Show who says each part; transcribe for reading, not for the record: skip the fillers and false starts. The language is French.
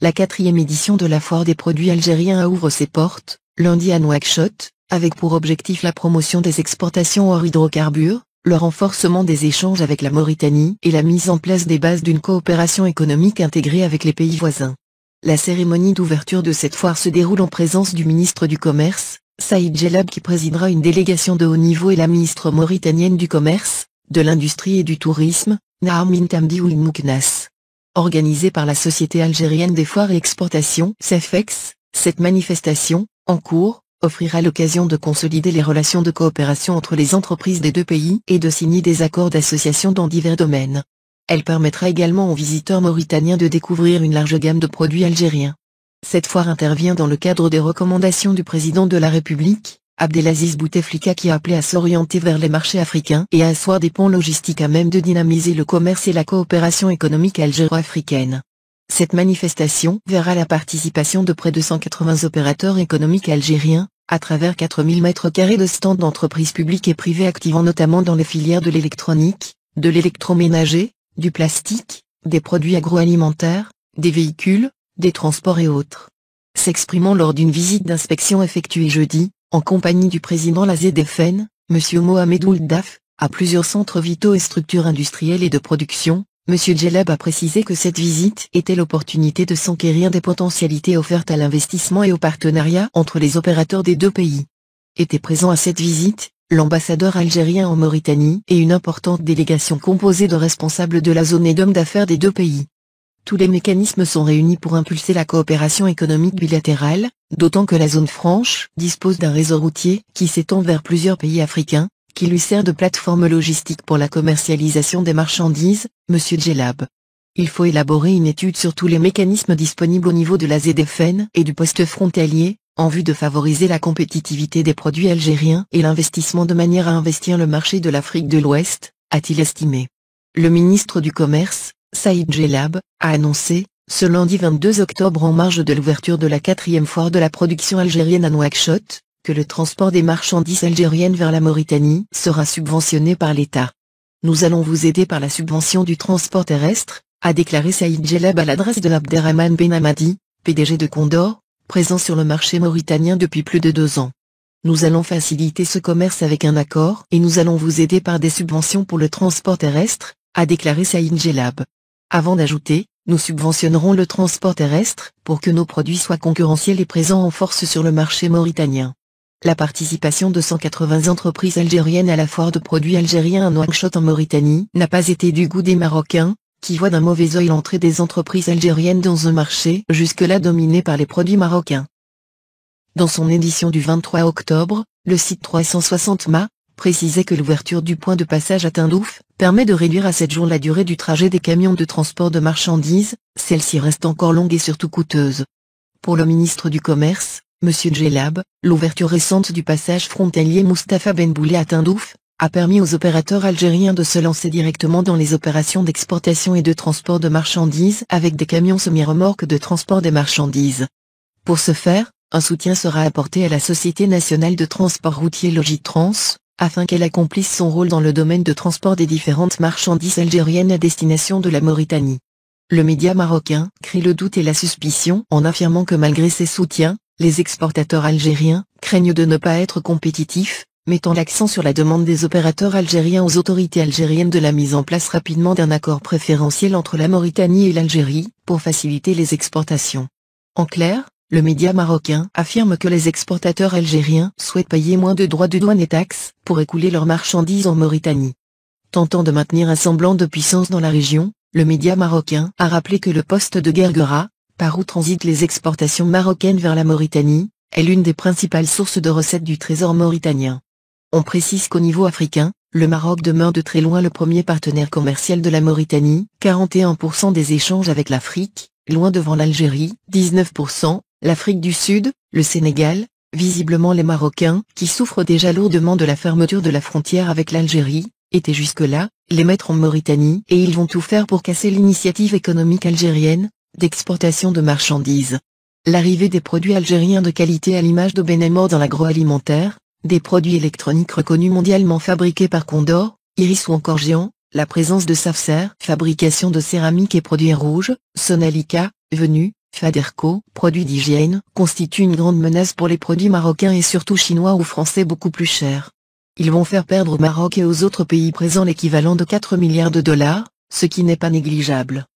Speaker 1: La 4e édition de la foire des produits algériens ouvre ses portes, lundi à Nouakchott, avec pour objectif la promotion des exportations hors hydrocarbures, le renforcement des échanges avec la Mauritanie et la mise en place des bases d'une coopération économique intégrée avec les pays voisins. La cérémonie d'ouverture de cette foire se déroule en présence du ministre du Commerce, Saïd Djellab, qui présidera une délégation de haut niveau, et la ministre mauritanienne du Commerce, de l'Industrie et du Tourisme, Naarmin Tamdi Ould Mouknas. Organisée par la Société algérienne des foires et exportations, SAFEX, cette manifestation, en cours, offrira l'occasion de consolider les relations de coopération entre les entreprises des deux pays et de signer des accords d'association dans divers domaines. Elle permettra également aux visiteurs mauritaniens de découvrir une large gamme de produits algériens. Cette foire intervient dans le cadre des recommandations du président de la République, Abdelaziz Bouteflika, qui a appelé à s'orienter vers les marchés africains et à asseoir des ponts logistiques à même de dynamiser le commerce et la coopération économique algéro-africaine. Cette manifestation verra la participation de près de 180 opérateurs économiques algériens, à travers 4000 m² de stands d'entreprises publiques et privées activant notamment dans les filières de l'électronique, de l'électroménager, du plastique, des produits agroalimentaires, des véhicules, des transports et autres. S'exprimant lors d'une visite d'inspection effectuée jeudi, en compagnie du président la ZFN, M. Mohamed Ould Daf, à plusieurs centres vitaux et structures industrielles et de production, M. Djellab a précisé que cette visite était l'opportunité de s'enquérir des potentialités offertes à l'investissement et au partenariat entre les opérateurs des deux pays. Étaient présents à cette visite, l'ambassadeur algérien en Mauritanie et une importante délégation composée de responsables de la zone et d'hommes d'affaires des deux pays. Tous les mécanismes sont réunis pour impulser la coopération économique bilatérale, d'autant que la zone franche dispose d'un réseau routier qui s'étend vers plusieurs pays africains, qui lui sert de plateforme logistique pour la commercialisation des marchandises, M. Djellab. Il faut élaborer une étude sur tous les mécanismes disponibles au niveau de la ZFN et du poste frontalier, en vue de favoriser la compétitivité des produits algériens et l'investissement de manière à investir le marché de l'Afrique de l'Ouest, a-t-il estimé. Le ministre du Commerce, Saïd Djellab, a annoncé, ce lundi 22 octobre en marge de l'ouverture de la 4e foire de la production algérienne à Nouakchott, que le transport des marchandises algériennes vers la Mauritanie sera subventionné par l'État. Nous allons vous aider par la subvention du transport terrestre, a déclaré Saïd Djellab à l'adresse de Abderrahmane Ben Hamadi, PDG de Condor, présent sur le marché mauritanien depuis plus de 2 ans. Nous allons faciliter ce commerce avec un accord et nous allons vous aider par des subventions pour le transport terrestre, a déclaré Saïd Djellab. Avant d'ajouter, nous subventionnerons le transport terrestre pour que nos produits soient concurrentiels et présents en force sur le marché mauritanien. La participation de 180 entreprises algériennes à la foire de produits algériens à Nouakchott en Mauritanie n'a pas été du goût des Marocains, qui voient d'un mauvais œil l'entrée des entreprises algériennes dans un marché jusque-là dominé par les produits marocains. Dans son édition du 23 octobre, le site 360 MA précisait que l'ouverture du point de passage à Tindouf permet de réduire à 7 jours la durée du trajet des camions de transport de marchandises, celle-ci reste encore longue et surtout coûteuse. Pour le ministre du Commerce, M. Djellab, l'ouverture récente du passage frontalier Moustapha Ben Boulé à Tindouf a permis aux opérateurs algériens de se lancer directement dans les opérations d'exportation et de transport de marchandises avec des camions semi-remorques de transport des marchandises. Pour ce faire, un soutien sera apporté à la Société nationale de transport routier Logitrans, afin qu'elle accomplisse son rôle dans le domaine de transport des différentes marchandises algériennes à destination de la Mauritanie. Le média marocain crie le doute et la suspicion en affirmant que malgré ces soutiens, les exportateurs algériens craignent de ne pas être compétitifs, mettant l'accent sur la demande des opérateurs algériens aux autorités algériennes de la mise en place rapidement d'un accord préférentiel entre la Mauritanie et l'Algérie, pour faciliter les exportations. En clair, le média marocain affirme que les exportateurs algériens souhaitent payer moins de droits de douane et taxes pour écouler leurs marchandises en Mauritanie. Tentant de maintenir un semblant de puissance dans la région, le média marocain a rappelé que le poste de Guerguera, par où transitent les exportations marocaines vers la Mauritanie, est l'une des principales sources de recettes du trésor mauritanien. On précise qu'au niveau africain, le Maroc demeure de très loin le premier partenaire commercial de la Mauritanie, 41% des échanges avec l'Afrique, loin devant l'Algérie, 19%, l'Afrique du Sud, le Sénégal, visiblement les Marocains, qui souffrent déjà lourdement de la fermeture de la frontière avec l'Algérie, étaient jusque-là, les maîtres en Mauritanie et ils vont tout faire pour casser l'initiative économique algérienne, d'exportation de marchandises. L'arrivée des produits algériens de qualité à l'image de Benamor dans l'agroalimentaire, des produits électroniques reconnus mondialement fabriqués par Condor, Iris ou encore Géant, la présence de Safser, fabrication de céramique et produits rouges, Sonalika, Venu, Faderco, produits d'hygiène, constitue une grande menace pour les produits marocains et surtout chinois ou français beaucoup plus chers. Ils vont faire perdre au Maroc et aux autres pays présents l'équivalent de 4 milliards de dollars, ce qui n'est pas négligeable.